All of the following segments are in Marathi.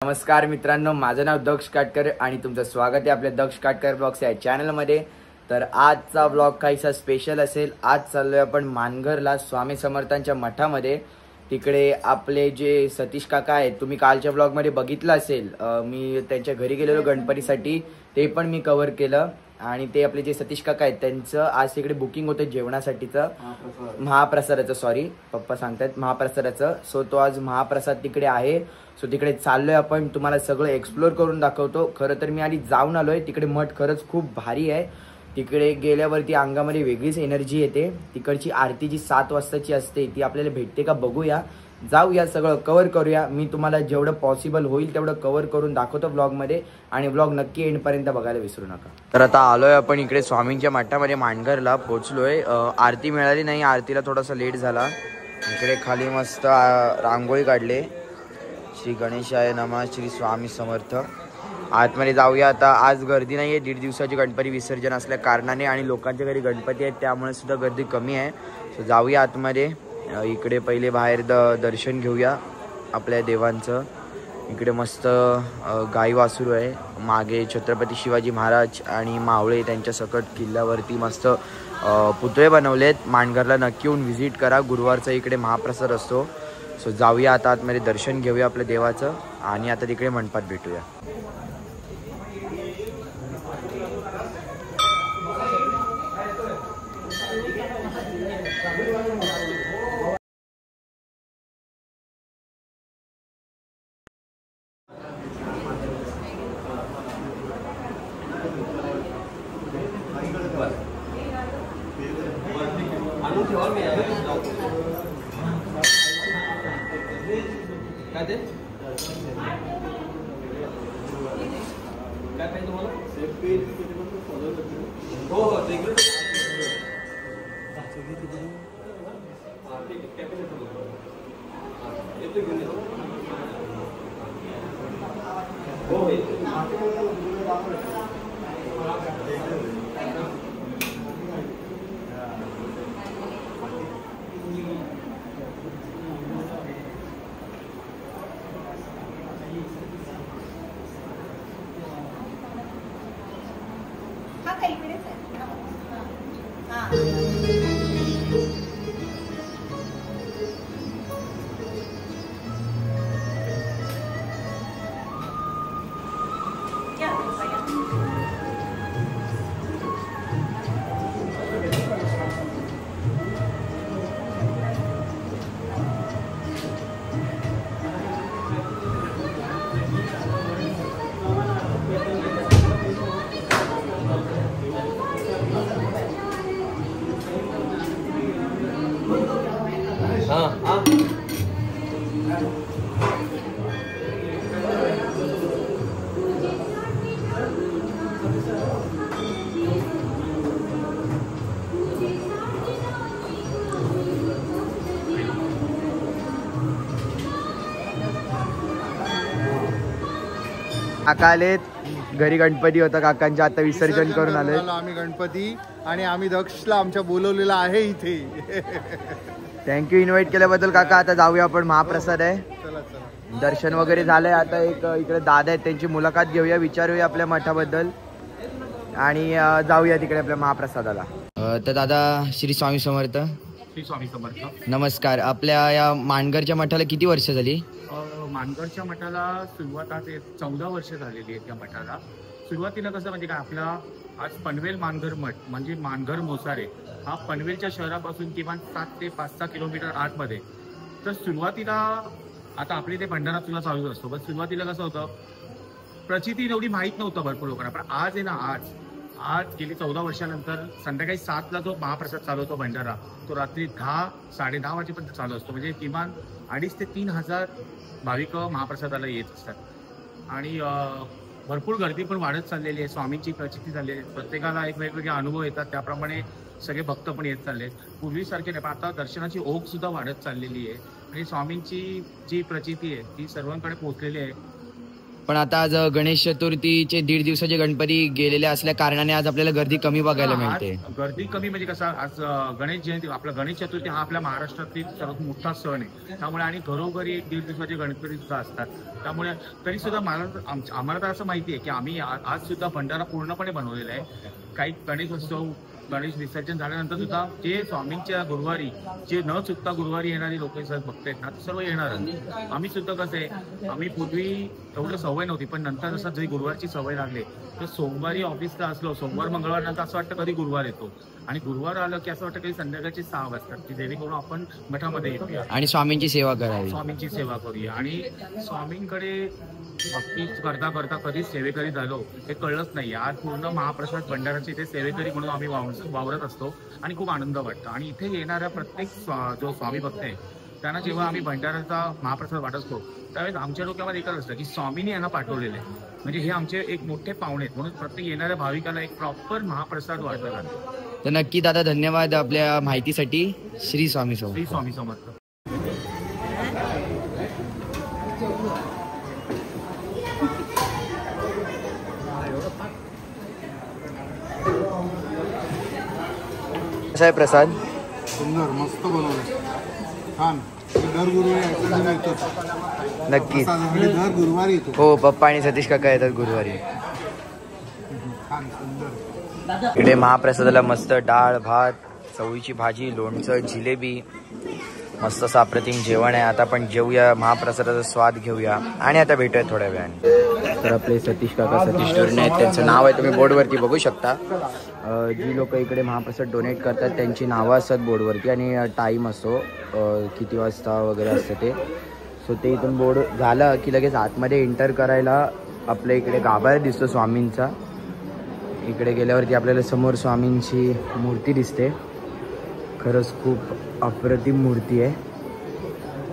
नमस्कार मित्रांनो, माझं नाव दक्ष काटकर आणि तुमचं स्वागत आहे आपल्या दक्ष काटकर ब्लॉग्स या चॅनलमध्ये। तर आजचा ब्लॉग काहीसा स्पेशल असेल। आज चाललोय आपण मानघरला स्वामी समर्थांच्या मठामध्ये। तिकडे आपले जे सतीश काका आहेत, तुम्ही कालच्या ब्लॉगमध्ये बघितलं असेल, मी त्यांच्या घरी गेलेलो गणपतीसाठी, ते पण मी कव्हर केलं। आणि ते आपले जे सतीश काका आहेत त्यांचं आज तिकडे बुकिंग होतं जेवणासाठीचं, महाप्रसादाचं, सॉरी पप्पा सांगतात महाप्रसादाचं। सो तो आज महाप्रसाद तिकडे आहे। सो तिकडे चाललोय आपण, तुम्हाला सगळं एक्सप्लोर करून दाखवतो। खरं तर मी आधी जाऊन आलोय तिकडे, मठ खरंच खूप भारी आहे। तिकडे गेल्यावरती अंगामध्ये वेगळीच एनर्जी येते। तिकडची आरती जी 7 वाजताची असते ती आपल्याला भेटते का बघूया, जाऊया, सगळं कव्हर करूया। मी तुम्हाला जेवढं पॉसिबल होईल तेवढं कव्हर करून दाखवतो ब्लॉगमध्ये, आणि ब्लॉग नक्की एंडपर्यंत बघायला विसरू नका। तर आता आलोय आपण इकडे स्वामींच्या मठामध्ये, मानघरला पोहोचलोय। आरती मिळाली नाही, आरतीला थोडासा लेट झाला। इकडे खाली मस्त रांगोळी काढले, श्री गणेशाय नमः, श्री स्वामी समर्थ। आतमध्ये जाऊया आता। आज गर्दी नाही आहे, 1.5 दिवसाची गणपती विसर्जन असल्या कारणाने, आणि लोकांच्या घरी गणपती आहेत त्यामुळे सुद्धा गर्दी कमी आहे। सो जाऊया आतमध्ये। इकडे पहिले बाहेर दर्शन घेऊया आपल्या देवांचं। इकडे मस्त गाई वासरू आहे, मागे छत्रपती शिवाजी महाराज आणि मावळे त्यांच्या सकट किल्ल्यावरती मस्त पुतळे बनवलेत। मानघरला नक्की येऊन व्हिजिट करा, गुरुवारचा इकडे महाप्रसाद असतो। सो जाऊया आता आतमध्ये, दर्शन घेऊया आपल्या देवाचं, आणि आता तिकडे मंडपात भेटूया। काका आलेत, घरी गणपती होता काकांच्या, आता विसर्जन करून आले आम्ही गणपती, आणि आम्ही दक्षला आमच्या बोलवलेला आहे इथे। थँक्यू इन्व्हाइट केल्याबद्दल काका। आता जाऊया आपण, महाप्रसाद आहे। चला चला, दर्शन वगैरे झालंय। आता एक इकडे दादा आहेत, त्यांची मुलाखत घेऊया, विचारूया आपल्या मठाबद्दल, आणि जाऊया तिकडे आपल्या महाप्रसादाला। तर दादा, श्री स्वामी समर्थ। श्री स्वामी समर्थ। नमस्कार। आपल्या या मानघरच्या मठाला किती वर्ष झाली? मानघरच्या मठाला सुरुवात आज 14 वर्ष झालेली आहेत। त्या मठाला सुरुवातीला कसं म्हणजे काय, आपला आज पनवेल मानघर मठ म्हणजे मानघर मोसारे हा पनवेलच्या शहरापासून किमान 7 ते 5-6 किलोमीटर आतमध्ये। तर सुरुवातीला आता आपले ते भंडारा सुद्धा चालू असतो, पण सुरुवातीला कसं होतं, प्रचिती एवढी माहीत नव्हतं भरपूर लोकांना। पण आज आहे ना, आज गेली 14 वर्षानंतर संध्याकाळी 7ला जो महाप्रसाद चालू होतो भंडारा, तो रात्री 10-10:30 वाजेपर्यंत चालू असतो। म्हणजे किमान 2,500 ते 3,000 भाविक महाप्रसादाला येत असतात, आणि भरपूर गर्दी पण वाढत चाललेली आहे। स्वामींची प्रचिती झाली आहे, प्रत्येकाला एक वेगवेगळे अनुभव येतात, त्याप्रमाणे सगळे भक्त पण येत चालले आहेत। पूर्वीसारखे नाही, पण आता दर्शनाची ओघ सुद्धा वाढत चाललेली आहे, आणि स्वामींची जी प्रचिती आहे ती सर्वांकडे पोहोचलेली आहे। पण आता आज गणेश चतुर्थीचे 1.5 दिवसाचे गणपती गेलेले असल्या कारणाने आज आपल्याला गर्दी कमी बघायला मिळते. गर्दी कमी म्हणजे कसं, आज गणेश जयंती, आपला गणेश चतुर्थी हा आपल्या महाराष्ट्रातील सर्वात मोठा सण आहे. त्यामुळे आणि घरोघरी 1.5 दिवसाचे गणपती सुद्धा असतात. त्यामुळे तरी सुद्धा आम्हाला तर असं माहिती आहे की आम्ही आज सुद्धा भंडारा पूर्णपणे बनवलेला आहे. काही गणेश विसर्जन झाल्यानंतर सुद्धा जे स्वामींच्या गुरुवारी जे न चुकता गुरुवारी येणारी लोक भक्त आहेत ना, ते सर्व येणार. आम्ही सुद्धा कसं आहे, आम्ही पूर्वी एवढं सवय नव्हती, पण नंतर जसं जरी गुरुवारची सवय लागली तर सोमवारी ऑफिसला असलो, सोमवार मंगळवार नंतर असं वाटतं कधी गुरुवार येतो, आणि गुरुवार आलं की असं वाटतं कधी संध्याकाळची 6 वाजतात की जेणेकरून आपण मठामध्ये येऊया आणि स्वामींची सेवा करावी, स्वामींची सेवा करूया. आणि स्वामींकडे भक्ती करता करता कधी सेवेकरी झालो हे कळलंच नाही. आज पूर्ण महाप्रसाद भंडाराचे इथे सेवेकरी म्हणून आम्ही वावरत असतो आणि खूप आनंद वाटतो. आणि इथे येणाऱ्या प्रत्येक जो स्वामी भक्त आहे त्यांना जेव्हा आम्ही भंडाराचा महाप्रसाद वाटत असतो त्यावेळेस आमच्या डोक्यामध्ये एकच असतं की स्वामींनी यांना पाठवलेलं आहे, म्हणजे हे आमचे एक मोठे पाहुणे आहेत, म्हणून प्रत्येक येणाऱ्या भाविकाला एक प्रॉपर महाप्रसाद वाटला जातो. तर नक्की दादा धन्यवाद आपल्या माहितीसाठी. श्री स्वामी समर्थ. श्री स्वामी समर्थ. कसा आहे प्रसाद? सुंदर, मस्त बनवलं, छान. दर गुरुवारी येतो. नक्कीच दर गुरुवारी येतो. हो, पप्पा आणि सतीश काका येतात गुरुवारी. छान, सुंदर. इकडे महाप्रसादाला मस्त डाळ भात, चवळीची भाजी, लोणचं, जिलेबी, मस्त असं अप्रतिम जेवण आहे. आता आपण जेवूया, महाप्रसादाचा स्वाद घेऊया आणि आता भेटूया थोड्या वेळाने. तर आपले सतीश काका, सतीश टोरणे आहेत, त्यांचं नाव आहे, तुम्ही बोर्डवरती बघू शकता. जी लोक इकडे महाप्रसाद डोनेट करतात त्यांची नावं असतात बोर्डवरती आणि टाईम असतो किती वाजता वगैरे असतं ते. सो ते इथून बोर्ड झालं की लगेच आतमध्ये एंटर करायला आपल्या इकडे गाभारा दिसतो स्वामींचा. इकडे गेल्यावरती आपल्याला समोर स्वामींची मूर्ती दिसते. खरंच खूप अप्रतिम मूर्ती आहे.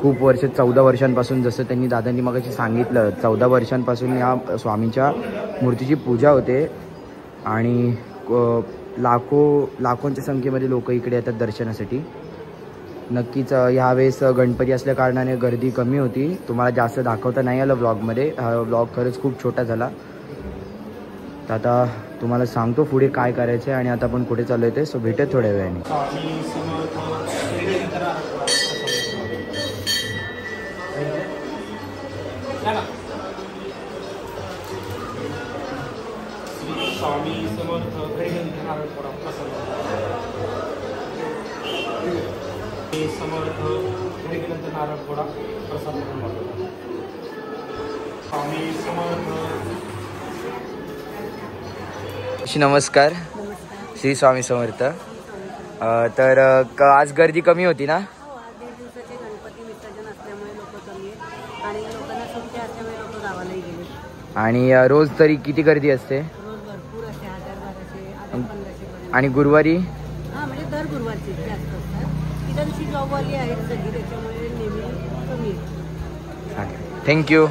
खूप वर्ष, 14 वर्षांपासून, जसं त्यांनी दादांनी मगाशी सांगितलं, 14 वर्षांपासून या स्वामींच्या मूर्तीची पूजा होते आणि लाखोंच्या संख्येमध्ये लोक इकडे येतात दर्शनासाठी. नक्कीच ह्यावेळेस गणपती असल्या कारणाने गर्दी कमी होती. तुम्हाला जास्त दाखवता नाही आलं ब्लॉगमध्ये. हा ब्लॉग खरंच खूप छोटा झाला. तर आता तुम्हाला सांगतो पुढे काय करायचं आहे आणि आता आपण कुठे चालू येते. सो भेटत थोड्या वेळाने. स्वामी समर्थ समर्थ घडीनंतर नारळ थोडा प्रसाद म्हणून स्वामी समर्थ. नमस्कार. श्री स्वामी समर्थ. तर आज गर्दी कमी होती ना? आणि रोज तरी किती गर्दी असते? आणि गुरुवारी? म्हणजे दर गुरुवारची जास्त असतात. इतर जॉबवाली आहेत सगळी, त्याच्यामुळे नेहमी कमी. थँक्यू.